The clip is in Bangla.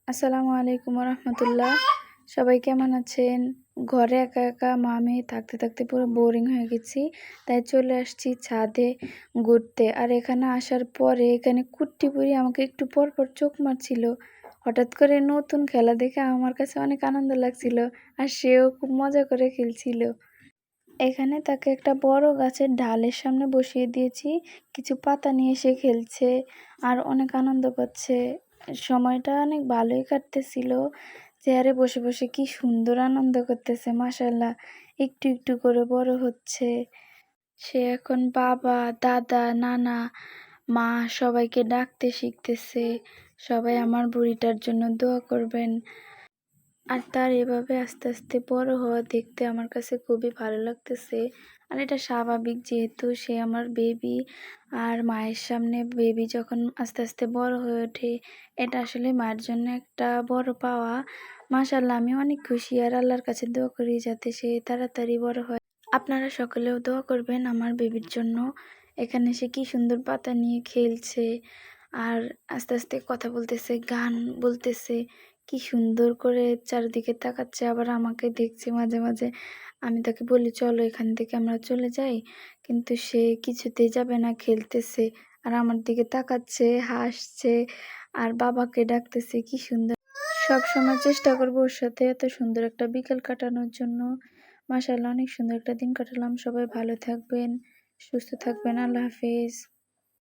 আসসালামু আলাইকুম রহমতুল্লাহ। সবাই কেমন আছেন? ঘরে একা একা মেয়ে থাকতে থাকতে পুরো বোরিং হয়ে গেছি, তাই চলে আসছি ছাদে ঘুরতে। আর এখানে আসার পরে এখানে কুট্টি বুড়ি আমাকে একটু পর পর চোখ মারছিল। হঠাৎ করে নতুন খেলা দেখে আমার কাছে অনেক আনন্দ লাগছিল, আর সেও খুব মজা করে খেলছিল। এখানে তাকে একটা বড় গাছের ডালের সামনে বসিয়ে দিয়েছি, কিছু পাতা নিয়ে সে খেলছে আর অনেক আনন্দ পাচ্ছে। সময়টা অনেক ভালোই কাটতেছিল। চেয়ারে বসে বসে কি সুন্দর আনন্দ করতেছে, মাশাআল্লাহ। একটু একটু করে বড় হচ্ছে। সে এখন বাবা, দাদা, নানা, মা সবাইকে ডাকতে শিখতেছে। সবাই আমার বুড়িটার জন্য দোয়া করবেন। আর তার এভাবে আস্তে আস্তে বড় হওয়া দেখতে আমার কাছে খুবই ভালো লাগতেছে। আর এটা স্বাভাবিক, যেহেতু সে আমার বেবি। আর মায়ের সামনে বেবি যখন আস্তে আস্তে বড় হয়ে ওঠে, এটা আসলে মায়ের জন্য একটা বড় পাওয়া। মাশাআল্লাহ, আমি অনেক খুশি আর আল্লাহর কাছে দোয়া করি যাতে সে তাড়াতাড়ি বড় হয়। আপনারা সকলেও দোয়া করবেন আমার বেবির জন্য। এখানে সে কি সুন্দর পাতা নিয়ে খেলছে আর আস্তে আস্তে কথা বলতেছে, গান বলতেছে। কি সুন্দর করে চারিদিকে তাকাচ্ছে, আবার আমাকে দেখছে মাঝে মাঝে। আমি তাকে বলি চলো এখান থেকে আমরা চলে যাই, কিন্তু সে কিছুতেই যাবে না, খেলতেছে আর আমার দিকে তাকাচ্ছে, হাসছে আর বাবাকে ডাকতেছে। কি সুন্দর! সব সময় চেষ্টা করবো ওর সাথে এত সুন্দর একটা বিকেল কাটানোর জন্য। মাশাআল্লাহ, অনেক সুন্দর একটা দিন কাটালাম। সবাই ভালো থাকবেন, সুস্থ থাকবেন। আল্লাহ হাফেজ।